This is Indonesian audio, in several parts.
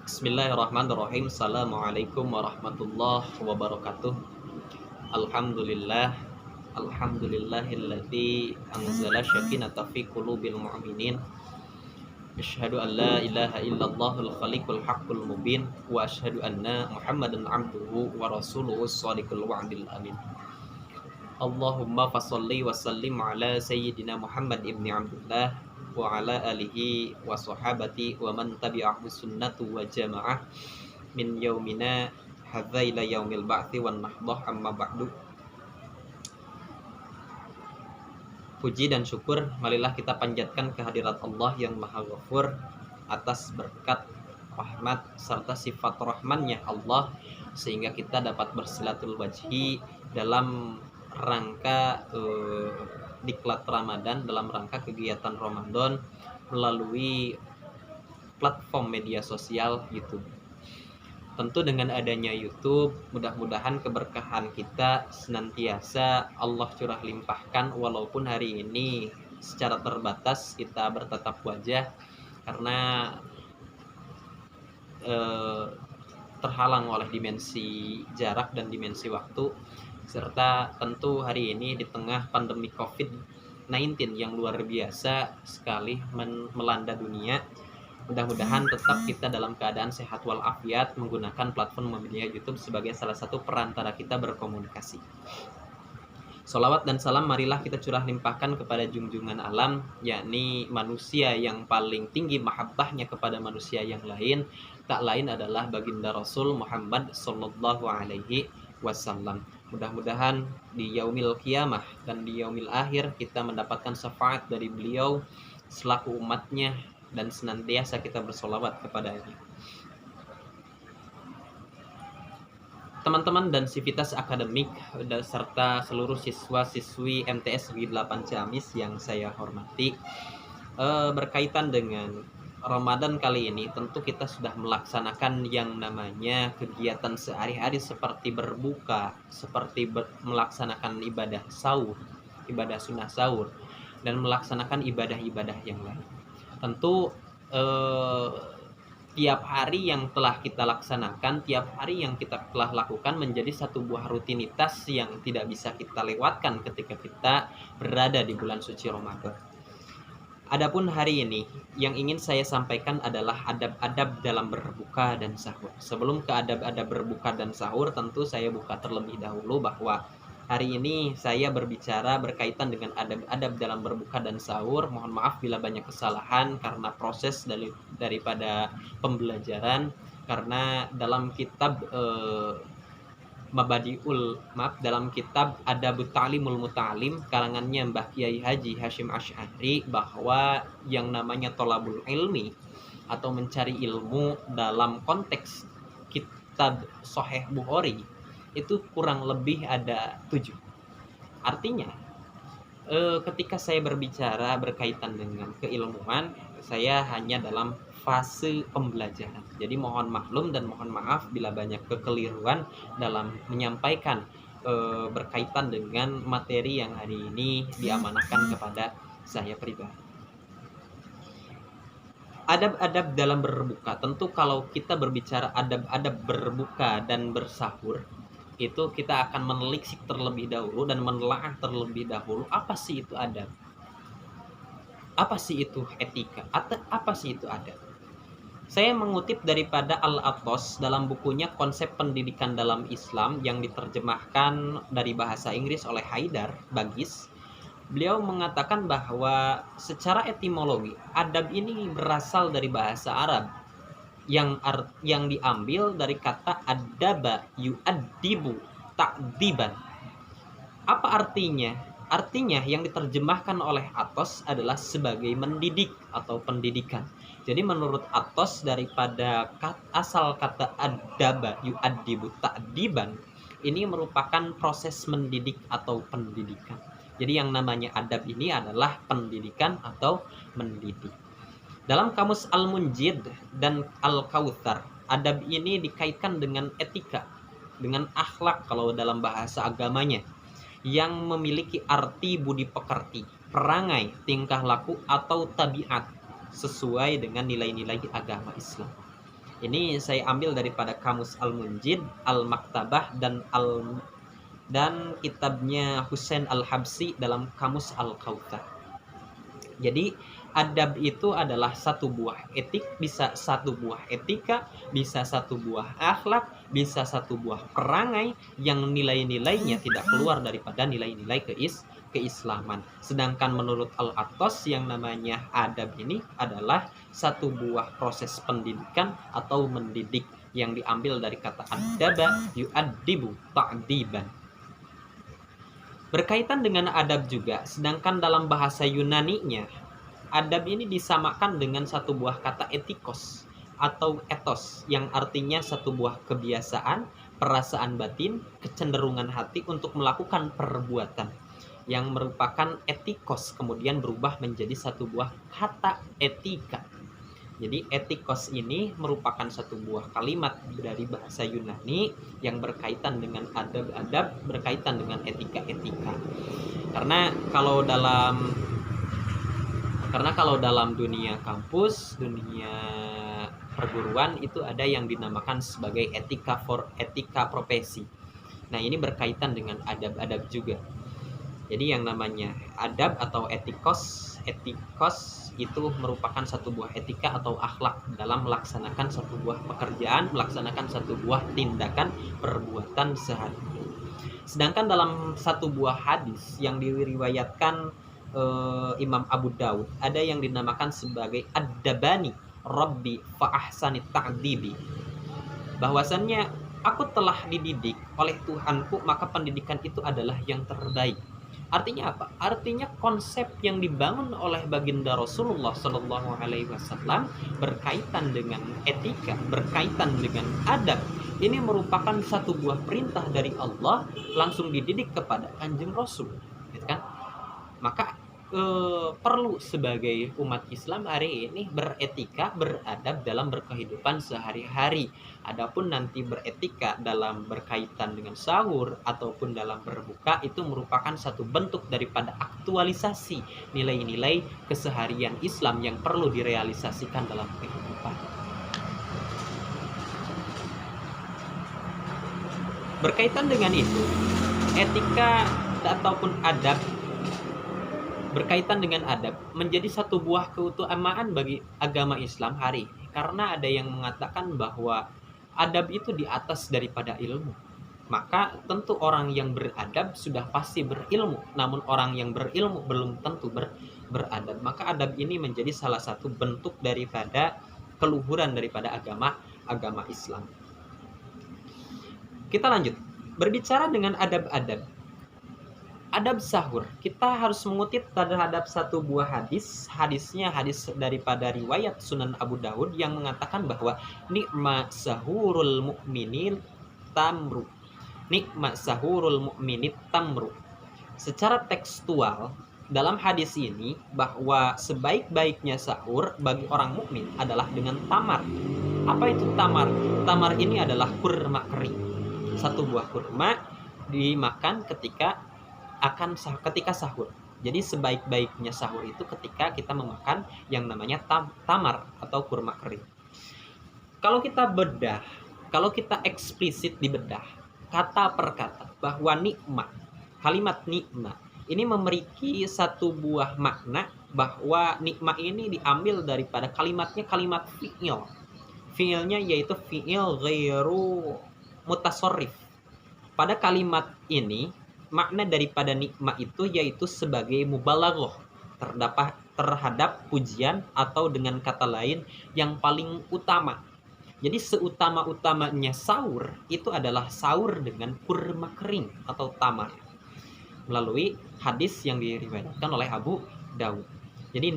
Bismillahirrahmanirrahim. Assalamualaikum warahmatullahi wabarakatuh. Alhamdulillah. Alhamdulillahilladzi anzala syakinata fi qulubil mu'minin. Asyhadu an la ilaha illallahul khaliqul haqqul mubin wa asyhadu anna Muhammadan abduhu wa rasuluhu shadiqul wa'dil amin. Allahumma fasholli wa sallim ala sayyidina Muhammad ibni Abdullah wa ala alihi wa sahabati wa man tabi'ahu sunnatu wa jama'ah min yaumina hadza ila yaumil ba'thi wan nahdah amma ba'du. Puji dan syukur marilah kita panjatkan kehadirat Allah yang Maha Ghafur atas berkat rahmat serta sifat rahmannya Allah sehingga kita dapat bersilatul wajhi dalam rangka diklat Ramadan, dalam rangka kegiatan Ramadan melalui platform media sosial YouTube. Tentu dengan adanya YouTube, mudah-mudahan keberkahan kita senantiasa Allah curah limpahkan, walaupun hari ini secara terbatas kita bertatap wajah karena terhalang oleh dimensi jarak dan dimensi waktu, serta tentu hari ini di tengah pandemi COVID-19 yang luar biasa sekali melanda dunia. Mudah-mudahan tetap kita dalam keadaan sehat walafiat menggunakan platform media YouTube sebagai salah satu perantara kita berkomunikasi. Sholawat dan salam marilah kita curah limpahkan kepada junjungan alam, yakni manusia yang paling tinggi mahabbahnya kepada manusia yang lain, tak lain adalah baginda Rasul Muhammad Sallallahu Alaihi Wasallam. Mudah-mudahan di yaumil qiyamah dan di yaumil akhir kita mendapatkan syafaat dari beliau selaku umatnya dan senantiasa kita bersolawat kepadanya. Teman-teman dan sivitas akademik serta seluruh siswa-siswi MTS Negeri 8 Ciamis yang saya hormati, berkaitan dengan Ramadan kali ini tentu kita sudah melaksanakan yang namanya kegiatan sehari-hari seperti berbuka, seperti melaksanakan ibadah sahur, ibadah sunnah sahur, dan melaksanakan ibadah-ibadah yang lain. Tentu tiap hari yang telah kita laksanakan, tiap hari yang kita telah lakukan menjadi satu buah rutinitas yang tidak bisa kita lewatkan ketika kita berada di bulan suci Ramadan. Adapun hari ini yang ingin saya sampaikan adalah adab-adab dalam berbuka dan sahur. Sebelum ke adab-adab berbuka dan sahur, tentu saya buka terlebih dahulu bahwa hari ini saya berbicara berkaitan dengan adab-adab dalam berbuka dan sahur. Mohon maaf bila banyak kesalahan karena proses daripada pembelajaran, karena dalam kitab dalam kitab Adabut Ta'limul Muta'alim karangannya Mbah Kiai Haji Hashim Asy'ari, bahwa yang namanya tolabul ilmi atau mencari ilmu dalam konteks kitab Sahih Bukhari itu kurang lebih ada 7. Artinya ketika saya berbicara berkaitan dengan keilmuan, saya hanya dalam fase pembelajaran. Jadi mohon maklum dan mohon maaf bila banyak kekeliruan dalam menyampaikan berkaitan dengan materi yang hari ini diamanahkan kepada saya pribadi. Adab-adab dalam berbuka, tentu kalau kita berbicara adab-adab berbuka dan bersahur, itu kita akan menelisik terlebih dahulu dan menelaah terlebih dahulu apa sih itu adab, apa sih itu etika, atau apa sih itu adab. Saya mengutip daripada Al-Athos dalam bukunya Konsep Pendidikan dalam Islam yang diterjemahkan dari bahasa Inggris oleh Haidar Bagis. Beliau mengatakan bahwa secara etimologi adab ini berasal dari bahasa Arab yang diambil dari kata adaba yu'addibu ta'diban. Apa artinya? Artinya yang diterjemahkan oleh Athos adalah sebagai mendidik atau pendidikan. Jadi menurut Athos daripada asal kata adaba yu'addibu ta'diban ini merupakan proses mendidik atau pendidikan. Jadi yang namanya adab ini adalah pendidikan atau mendidik. Dalam kamus Al-Munjid dan Al-Kautsar, adab ini dikaitkan dengan etika, dengan akhlak kalau dalam bahasa agamanya, yang memiliki arti budi pekerti, perangai, tingkah laku, atau tabiat sesuai dengan nilai-nilai agama Islam. Ini saya ambil daripada Kamus Al-Munjid, Al-Maktabah, dan kitabnya Husain Al-Habsi dalam Kamus Al-Kautsar. Jadi adab itu adalah satu buah etik, bisa satu buah etika, bisa satu buah akhlak, bisa satu buah perangai yang nilai-nilainya tidak keluar daripada nilai-nilai keislaman. Sedangkan menurut Al-Attas yang namanya adab ini adalah satu buah proses pendidikan atau mendidik yang diambil dari kata adaba yu'addibu ta'diban. Berkaitan dengan adab juga, sedangkan dalam bahasa Yunani-nya, adab ini disamakan dengan satu buah kata etikos atau etos, yang artinya satu buah kebiasaan, perasaan batin, kecenderungan hati untuk melakukan perbuatan, yang merupakan etikos kemudian berubah menjadi satu buah kata etika. Jadi etikos ini merupakan satu buah kalimat dari bahasa Yunani yang berkaitan dengan adab-adab, berkaitan dengan etika-etika. Karena kalau dalam dunia kampus, dunia perguruan itu ada yang dinamakan sebagai etika profesi. Nah, ini berkaitan dengan adab-adab juga. Jadi yang namanya adab atau etikos itu merupakan satu buah etika atau akhlak dalam melaksanakan satu buah pekerjaan, melaksanakan satu buah tindakan perbuatan sehari-hari. Sedangkan dalam satu buah hadis yang diriwayatkan Imam Abu Daud, ada yang dinamakan sebagai ad-dabani Rabbi fa ahsani ta'dibi. Bahwasannya aku telah dididik oleh Tuhanku, maka pendidikan itu adalah yang terbaik. Artinya apa? Artinya konsep yang dibangun oleh baginda Rasulullah Shallallahu Alaihi Wasallam berkaitan dengan etika, berkaitan dengan adab. Ini merupakan satu buah perintah dari Allah langsung dididik kepada Kanjeng Rasul, gitu kan? Maka perlu sebagai umat Islam hari ini beretika, beradab dalam berkehidupan sehari-hari. Adapun nanti beretika dalam berkaitan dengan sahur ataupun dalam berbuka itu merupakan satu bentuk daripada aktualisasi nilai-nilai keseharian Islam yang perlu direalisasikan dalam kehidupan. Berkaitan dengan itu, etika ataupun adab berkaitan dengan adab menjadi satu buah keutamaan bagi agama Islam hari ini, karena ada yang mengatakan bahwa adab itu di atas daripada ilmu. Maka tentu orang yang beradab sudah pasti berilmu, namun orang yang berilmu belum tentu beradab. Maka adab ini menjadi salah satu bentuk daripada keluhuran daripada agama Islam. Kita lanjut berbicara dengan adab-adab. Adab sahur, kita harus mengutip terhadap satu buah hadis. Hadisnya hadis daripada riwayat Sunan Abu Daud yang mengatakan bahwa nikma sahurul mu'minin tamru. Nikma sahurul mu'minit tamru. Secara tekstual dalam hadis ini bahwa sebaik-baiknya sahur bagi orang mukmin adalah dengan tamar. Apa itu tamar? Tamar ini adalah kurma kering. Satu buah kurma dimakan ketika sahur. Jadi sebaik-baiknya sahur itu ketika kita memakan yang namanya tamar atau kurma kering. Kalau kita eksplisit dibedah kata per kata bahwa nikmat, kalimat nikmat ini memiliki satu buah makna, bahwa nikmat ini diambil daripada kalimatnya kalimat fi'il. Fi'ilnya yaitu fi'il ghairu mutasarrif. Pada kalimat ini makna daripada nikmat itu yaitu sebagai mubalaghah terhadap pujian, atau dengan kata lain yang paling utama. Jadi seutama-utamanya sahur itu adalah sahur dengan kurma kering atau tamar, melalui hadis yang diriwayatkan oleh Abu Daud. Jadi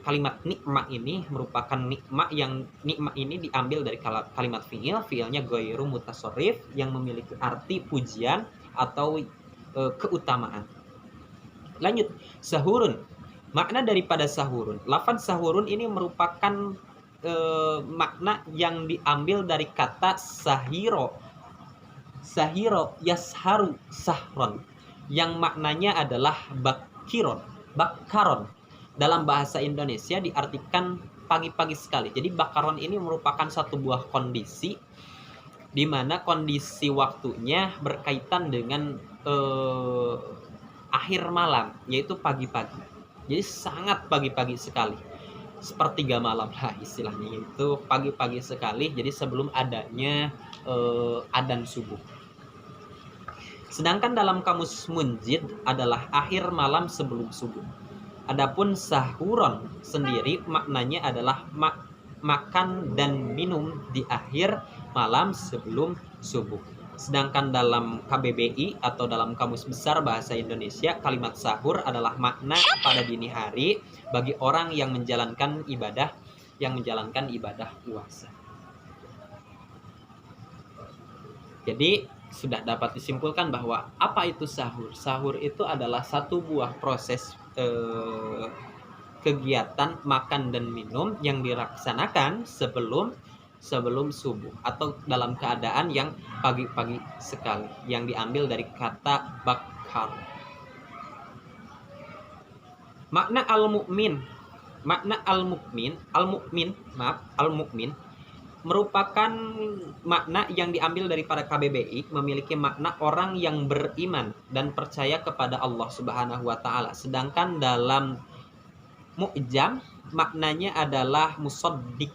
kalimat nikmat ini merupakan nikmat ini diambil dari kalimat fi'ilnya ghairu mutasarrif yang memiliki arti pujian atau keutamaan. Lanjut, sahurun. Makna daripada sahurun. Lafaz sahurun ini merupakan makna yang diambil dari kata sahiro. Sahiro yasharu sahron, yang maknanya adalah bakaron. Dalam bahasa Indonesia diartikan pagi-pagi sekali. Jadi bakaron ini merupakan satu buah kondisi di mana kondisi waktunya berkaitan dengan akhir malam, yaitu pagi-pagi. Jadi sangat pagi-pagi sekali, sepertiga malam lah istilahnya, itu pagi-pagi sekali. Jadi sebelum adanya adzan subuh. Sedangkan dalam kamus Munjid adalah akhir malam sebelum subuh. Adapun sahuron sendiri maknanya adalah makan dan minum di akhir malam sebelum subuh. Sedangkan dalam KBBI atau dalam Kamus Besar Bahasa Indonesia, kalimat sahur adalah makna pada dini hari bagi orang yang menjalankan ibadah puasa. Jadi sudah dapat disimpulkan bahwa apa itu sahur? Sahur itu adalah satu buah proses kegiatan makan dan minum yang dilaksanakan sebelum subuh atau dalam keadaan yang pagi-pagi sekali, yang diambil dari kata bakhar. Makna al-mukmin merupakan makna yang diambil daripada KBBI, memiliki makna orang yang beriman dan percaya kepada Allah Subhanahu wa taala. Sedangkan dalam Mu'jam maknanya adalah musaddiq,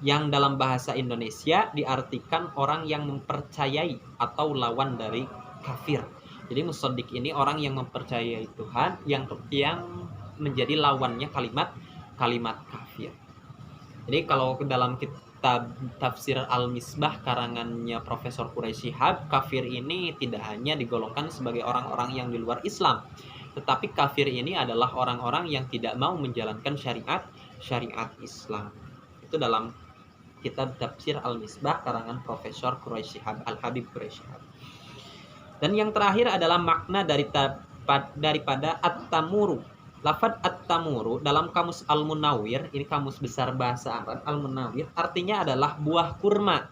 yang dalam bahasa Indonesia diartikan orang yang mempercayai atau lawan dari kafir. Jadi musaddiq ini orang yang mempercayai Tuhan, yang menjadi lawannya kalimat kafir. Jadi kalau dalam kitab Tafsir Al-Misbah karangannya Profesor Quraisy Shihab, kafir ini tidak hanya digolongkan sebagai orang-orang yang di luar Islam, tetapi kafir ini adalah orang-orang yang tidak mau menjalankan syariat Islam. Itu dalam kitab Tafsir Al-Misbah karangan Profesor Quraisy Shihab, Al-Habib Quraisy Shihab. Dan yang terakhir adalah makna daripada at-tamuru. Lafaz at-tamuru dalam kamus Al-Munawwir, ini kamus besar bahasa Arab Al-Munawwir, artinya adalah buah kurma.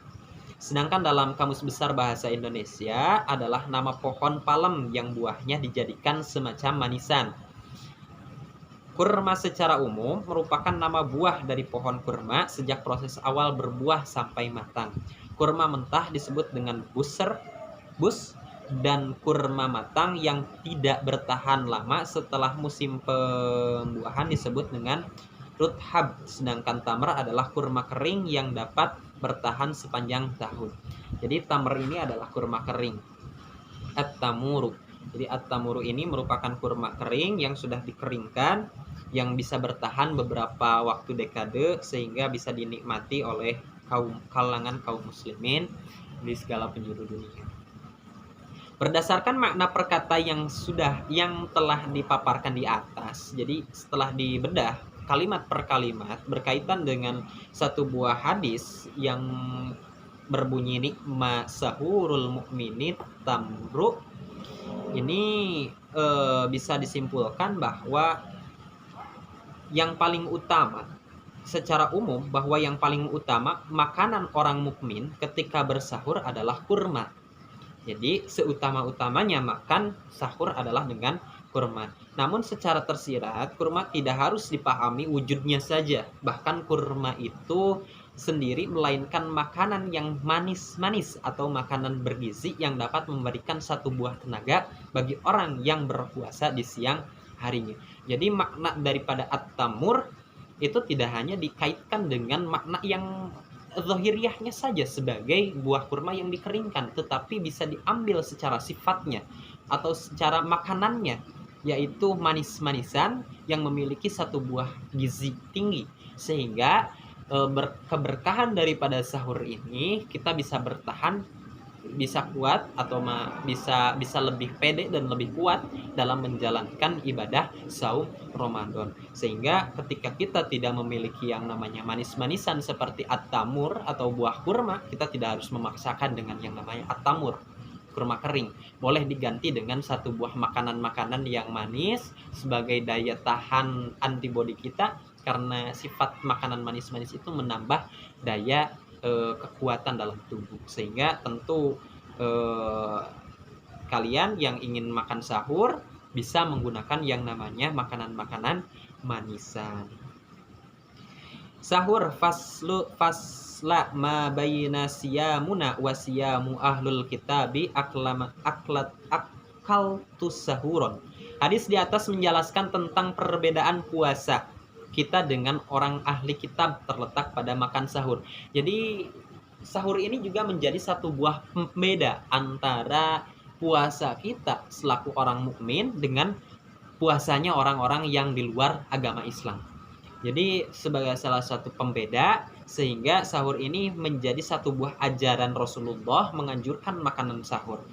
Sedangkan dalam kamus besar bahasa Indonesia adalah nama pohon palem yang buahnya dijadikan semacam manisan. Kurma secara umum merupakan nama buah dari pohon kurma sejak proses awal berbuah sampai matang. Kurma mentah disebut dengan bus, dan kurma matang yang tidak bertahan lama setelah musim pembuahan disebut dengan ruthab. Sedangkan tamar adalah kurma kering yang dapat bertahan sepanjang tahun. Jadi tamar ini adalah kurma kering. At-tamuru. Jadi at-tamuru ini merupakan kurma kering yang sudah dikeringkan, yang bisa bertahan beberapa waktu dekade sehingga bisa dinikmati oleh kalangan kaum muslimin di segala penjuru dunia. Berdasarkan makna perkata yang telah dipaparkan di atas, jadi setelah dibedah kalimat per kalimat berkaitan dengan satu buah hadis yang berbunyi nikma sahurul mukminin tamru, ini bisa disimpulkan bahwa yang paling utama secara umum, bahwa yang paling utama makanan orang mukmin ketika bersahur adalah kurma. Jadi seutama-utamanya makan sahur adalah dengan kurma. Namun secara tersirat, kurma tidak harus dipahami wujudnya saja. Bahkan kurma itu sendiri melainkan makanan yang manis-manis atau makanan bergizi yang dapat memberikan satu buah tenaga bagi orang yang berpuasa di siang harinya. Jadi makna daripada at-tamur itu tidak hanya dikaitkan dengan makna yang zahiriyahnya saja sebagai buah kurma yang dikeringkan, tetapi bisa diambil secara sifatnya atau secara makanannya, yaitu manis-manisan yang memiliki satu buah gizi tinggi, sehingga keberkahan daripada sahur ini kita bisa bertahan, bisa kuat atau bisa lebih pede dan lebih kuat dalam menjalankan ibadah saum Ramadan. Sehingga ketika kita tidak memiliki yang namanya manis-manisan seperti at-tamur atau buah kurma, kita tidak harus memaksakan dengan yang namanya at-tamur, kurma kering. Boleh diganti dengan satu buah makanan-makanan yang manis sebagai daya tahan antibodi kita, karena sifat makanan manis-manis itu menambah daya kekuatan dalam tubuh. Sehingga tentu kalian yang ingin makan sahur bisa menggunakan yang namanya makanan-makanan manisan. Sahur fasla ma baina siyamuna wa siyamu ahlul kitabi akaltus sahuron. Hadis di atas menjelaskan tentang perbedaan puasa kita dengan orang ahli kitab terletak pada makan sahur. Jadi sahur ini juga menjadi satu buah pembeda antara puasa kita selaku orang mukmin dengan puasanya orang-orang yang di luar agama Islam. Jadi sebagai salah satu pembeda, sehingga sahur ini menjadi satu buah ajaran Rasulullah menganjurkan makanan sahur.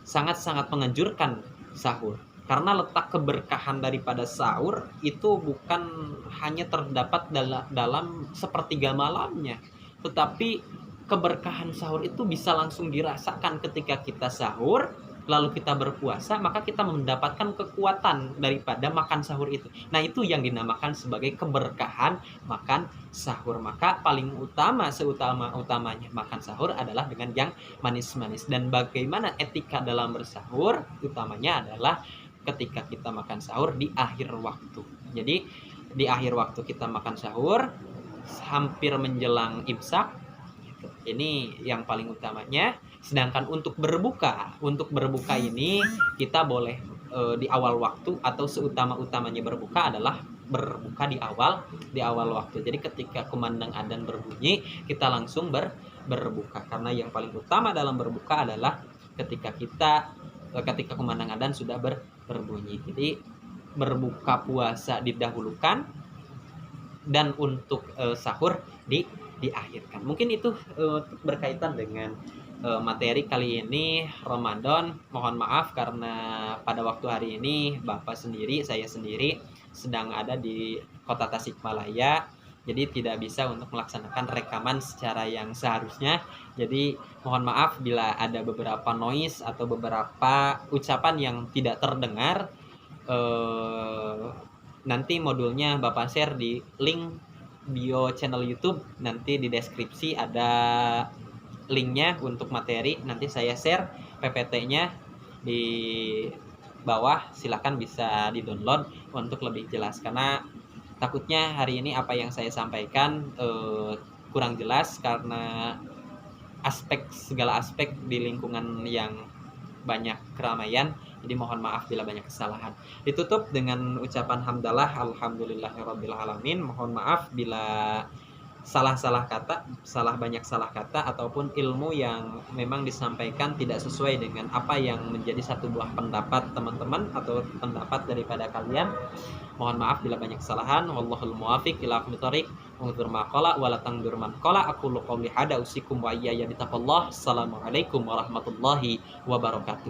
Sangat-sangat menganjurkan sahur. Karena letak keberkahan daripada sahur itu bukan hanya terdapat dalam sepertiga malamnya, tetapi keberkahan sahur itu bisa langsung dirasakan ketika kita sahur, lalu kita berpuasa, maka kita mendapatkan kekuatan daripada makan sahur itu. Nah, itu yang dinamakan sebagai keberkahan makan sahur. Maka paling utama, seutama-utamanya makan sahur adalah dengan yang manis-manis. Dan bagaimana etika dalam bersahur? Utamanya adalah ketika kita makan sahur di akhir waktu. Jadi di akhir waktu kita makan sahur, hampir menjelang imsak, ini yang paling utamanya. Sedangkan untuk berbuka ini kita boleh di awal waktu, atau seutama-utamanya berbuka adalah berbuka di awal waktu. Jadi ketika kumandang adzan berbunyi, kita langsung berbuka, karena yang paling utama dalam berbuka adalah ketika kumandang adzan sudah berbunyi. Jadi berbuka puasa didahulukan, dan untuk sahur diakhirkan. Mungkin itu berkaitan dengan materi kali ini Ramadan. Mohon maaf karena pada waktu hari ini saya sendiri sedang ada di kota Tasikmalaya, jadi tidak bisa untuk melaksanakan rekaman secara yang seharusnya. Jadi mohon maaf bila ada beberapa noise atau beberapa ucapan yang tidak terdengar. Nanti modulnya Bapak share di link bio channel YouTube, nanti di deskripsi ada linknya untuk materi. Nanti saya share PPT-nya di bawah, silakan bisa di-download untuk lebih jelas, karena takutnya hari ini apa yang saya sampaikan kurang jelas karena segala aspek di lingkungan yang banyak keramaian. Jadi mohon maaf bila banyak kesalahan. Ditutup dengan ucapan hamdalah alhamdulillahirabbil alamin. Mohon maaf bila banyak salah kata ataupun ilmu yang memang disampaikan tidak sesuai dengan apa yang menjadi satu buah pendapat teman-teman atau pendapat daripada kalian. Mohon maaf bila banyak kesalahan. Wallahul muwaffiq ila aqwamit thoriq. Unzur maqala wa la tangdur man qala. Aqulu qawli hada usikum wa iyaya bitaqallah. Assalamualaikum warahmatullahi wabarakatuh.